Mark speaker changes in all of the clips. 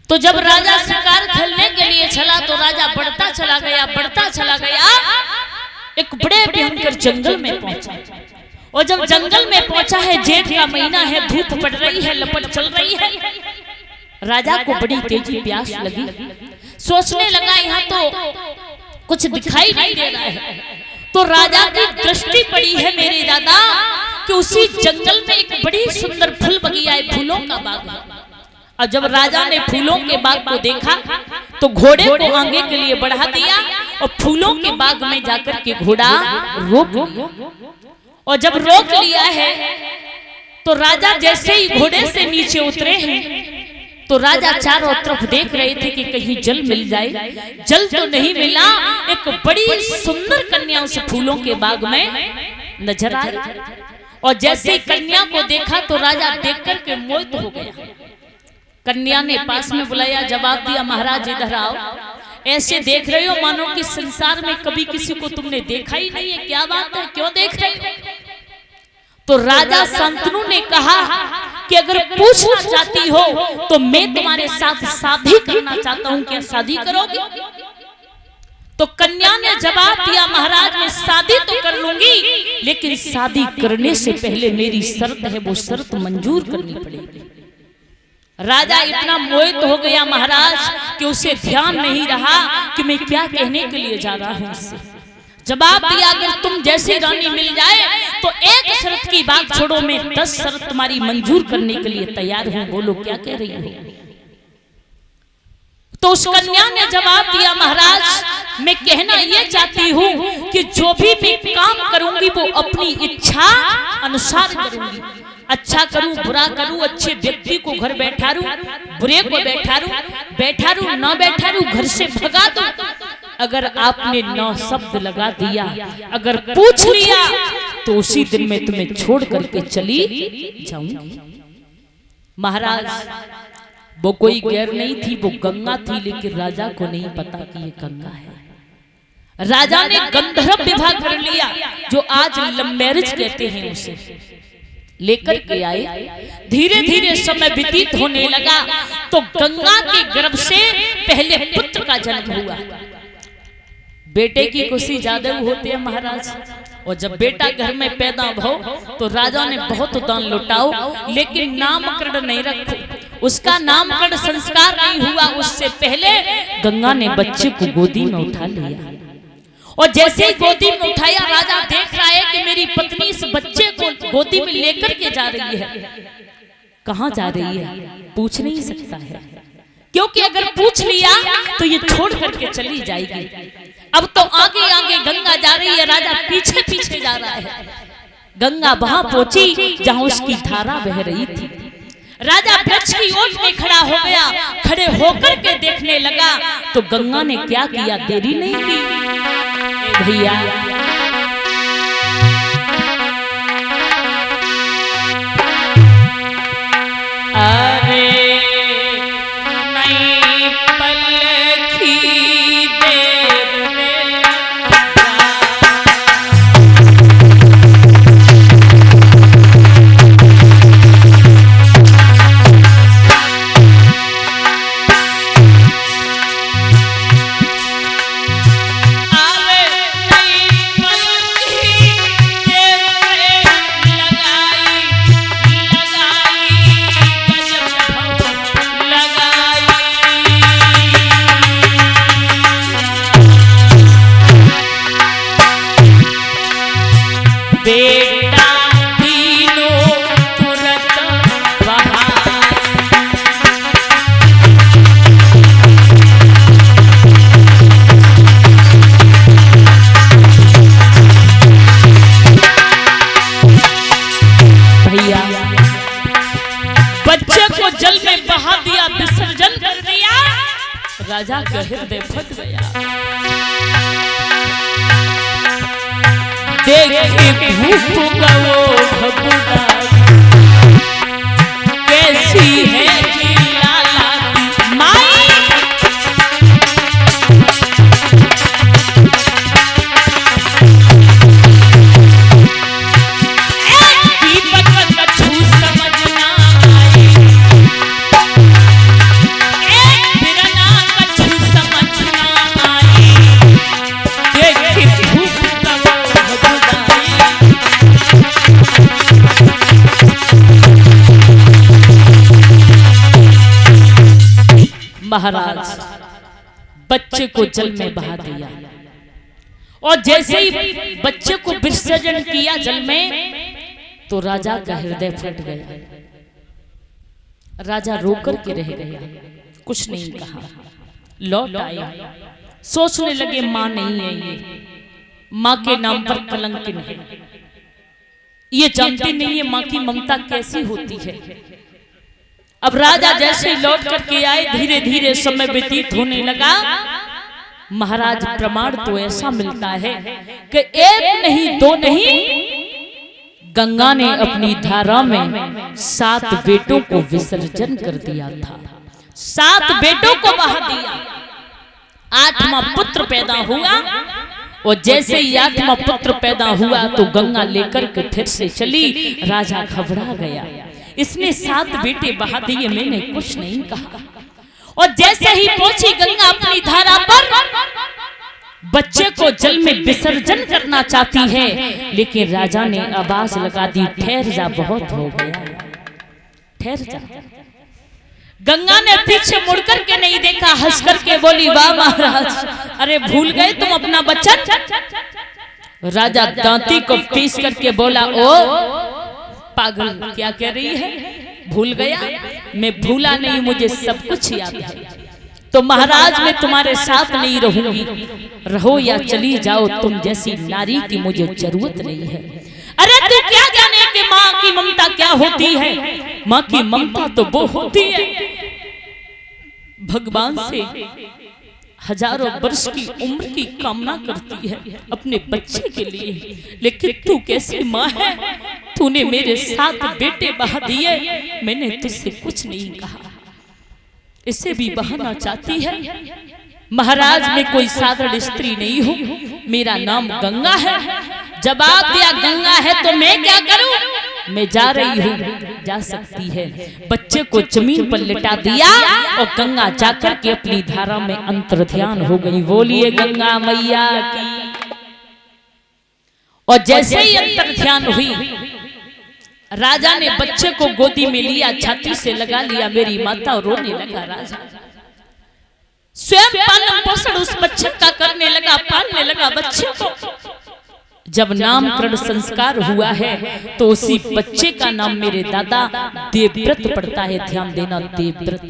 Speaker 1: तो जब राजा शिकार खेलने के लिए चला तो राजा बढ़ता चला गया, एक बड़े भयंकर जंगल में पहुंचा। और जब जंगल में पहुंचा है, जेठ का महीना है, धूप पड़ रही है, लपट चल रही है, राजा को बड़ी तेजी प्यास लगी। सोचने लगा यहाँ तो कुछ दिखाई नहीं दे रहा है। तो राजा की दृष्टि पड़ी है मेरे दादा कि उसी जंगल में एक बड़ी सुंदर फूल बगिया है, फूलों का बाग है। और जब राजा ने फूलों के बाग को देखा तो घोड़े को आगे के लिए बढ़ा दिया और फूलों के बाग में जाकर के घोड़ा रोक लिया। और जब रोक लिया है तो राजा जैसे ही घोड़े से नीचे उतरे हैं तो राजा चारों तरफ देख रहे थे कि कहीं जल मिल जाए। जल तो नहीं मिला, एक बड़ी सुंदर कन्या उस फूलों के बाग में नजर आई। और जैसे ही कन्या को देखा तो राजा देख करके मोहित हो गया। कन्या ने पास में बुलाया, जवाब दिया, महाराज इधर आओ। ऐसे देख रहे हो मानो कि संसार में कभी किसी को तुमने देखा ही नहीं है, क्या बात है, क्यों देख रहे हो? तो राजा शांतनु ने कहा कि अगर पूछना चाहती हो तो मैं तुम्हारे साथ शादी करना चाहता हूं, क्या शादी करोगे? तो कन्या ने जवाब दिया, महाराज मैं शादी तो कर लूंगी, लेकिन शादी करने से पहले मेरी शर्त है, वो शर्त मंजूर करनी पड़ेगी। राजा इतना मोहित हो गया महाराज कि उसे ध्यान नहीं रहा कि मैं क्या कहने के लिए जा रहा हूं। इससे जवाब दिया, अगर तुम जैसी रानी मिल जाए तो एक शर्त की बात छोड़ो, मैं 10 शर्त तुम्हारी मंजूर करने के लिए तैयार हूं, बोलो क्या कह रही हो? तो उस कन्या ने जवाब दिया, महाराज मैं कहना ये चाहती हूं कि जो भी मैं काम करूंगी वो अपनी इच्छा अनुसार करूंगी। अच्छा करूं, बुरा करूं, अच्छे व्यक्ति को घर बैठा रूं, बुरे को बैठा रूं, ना बैठा रूं, घर से भगा दूं। अगर आपने 9 शब्द लगा दिया, अगर पूछ लिया तो उसी दिन मैं तुम्हें छोड़ करके चली जाऊंगी। महाराज वो कोई गैर नहीं थी, वो गंगा थी, लेकिन राजा को नहीं पता कि ये गंगा है। राजा ने गंधर्व विवाह कर लिया, जो आज लव मैरिज कहते हैं, उसे लेकर के आए। धीरे धीरे समय व्यतीत होने लगा तो गंगा के गर्भ से पहले पुत्र का जन्म हुआ। बेटे की खुशी ज्यादा होती है महाराज। और जब बेटा घर में पैदा हो तो राजा ने बहुत दान लुटाओ, लेकिन नामकरण नहीं रखो, उसका नामकरण संस्कार नहीं हुआ। उससे पहले गंगा ने बच्चे को गोदी में उठा लिया। और जैसे ही गोदी में उठाया, राजा देख रहा है कि मेरी पत्नी इस बच्चे को गोदी में लेकर के जा रही है। कहां जा रही है पूछ नहीं सकता है, क्योंकि अगर पूछ लिया तो ये छोड़ करके चली जाएगी। अब तो आगे आगे गंगा जा रही है, राजा पीछे पीछे जा रहा है। गंगा वहां पहुंची जहां उसकी धारा बह रही थी। राजा वृक्ष की ओट में खड़ा हो गया, खड़े होकर के देखने लगा तो गंगा ने क्या किया, देरी नहीं की भैया। अरे नहीं पलखी राजा का हृदय फट गया। देख भूख का वो भगुड़ा कैसी है जी लाला की माई। दीपक का छू समझना आई, महाराज बच्चे को जल में बहा दिया और जैसे ही बच्चे को विसर्जन किया जल में तो राजा का हृदय फट गया। राजा रोकर के रह गया, कुछ नहीं कहा। लौट आया, सोचने लगे मां नहीं है ये, मां के नाम पर कलंकित है, ये जानते नहीं है मां की ममता कैसी होती है। अब राजा जैसे लौट करके आए, धीरे धीरे समय व्यतीत होने लगा। महाराज प्रमाण तो ऐसा मिलता है कि एक नहीं दो नहीं, गंगा ने अपनी धारा में 7 बेटों को विसर्जन कर दिया था। 7 बेटों को बहा दिया। 8वां पुत्र पैदा हुआ और जैसे ही 8वां पुत्र पैदा हुआ तो गंगा लेकर के फिर से चली। राजा घबरा गया, इसने 7 बेटे बहा दिए, मैंने कुछ नहीं कहा। और जैसे ही पहुंची गंगा अपनी धारा पर, बच्चे को जल में विसर्जन करना चाहती है, लेकिन राजा ने आवाज लगा दी, ठहर जा, बहुत हो गया, ठहर जा। गंगा ने पीछे मुड़ करके नहीं देखा, हंस करके बोली, वाह महाराज, अरे भूल गए तुम अपना वचन। राजा दांती को पीस करके बोला, ओ पागल, क्या कह रही है, भूल गया? मैं भूला नहीं, मुझे सब कुछ याद है। तो महाराज मैं तुम्हारे साथ नहीं रहूंगी, रहो या चली जाओ, तुम जैसी नारी की मुझे जरूरत नहीं है। अरे तू क्या जाने कि माँ की ममता क्या होती है? माँ की ममता तो वो होती है, भगवान से हजारों वर्ष की उम्र की कामना करती है अपने बच्चे के लिए। लेकिन तू कैसी माँ है, तूने मेरे 7 बेटे बहा दिए, मैंने तुझसे कुछ नहीं कहा, इसे भी बहाना चाहती है। महाराज मैं कोई साधारण स्त्री नहीं हूँ, मेरा नाम गंगा है। जवाब दिया, गंगा है तो मैं क्या करूं? मैं जा रही हूँ, जा सकती है। बच्चे को जमीन पर लिटा दिया और गंगा जाकर के अपनी धारा में अंतर्ध्यान हो गई। बोलिए गंगा मैया की। और जैसे ही अंतर्ध्यान हुई, राजा ने बच्चे को गोदी में लिया, छाती से लगा लिया, मेरी माता, रोने लगा। राजा स्वयं पालन पोषण उस बच्चे का करने लगा, पालने लगा बच्चे को। जब नामकरण संस्कार हुआ है तो उसी बच्चे का नाम मेरे दादा देवव्रत पड़ता है। ध्यान देना, देवव्रत।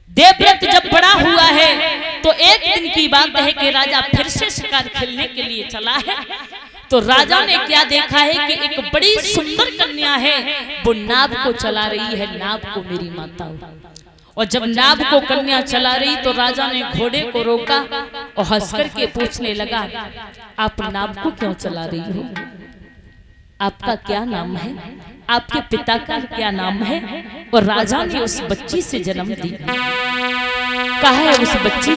Speaker 1: देवव्रत जब बड़ा हुआ है तो एक दिन की बात है कि राजा फिर से शिकार खेलने के लिए चला है। तो राजा ने क्या देखा है कि एक बड़ी सुंदर कन्या है, वो नाव को चला रही है। नाव को मेरी माता, और जब नाव को कन्या चला रही तो राजा ने घोड़े को रोका और हंस करके पूछने लगा, आप नाव को क्यों चला रही हो? आपका क्या नाम है? आपके पिता का क्या नाम है? और राजा ने उस बच्ची से जन्म दी। कहा है उस बच्ची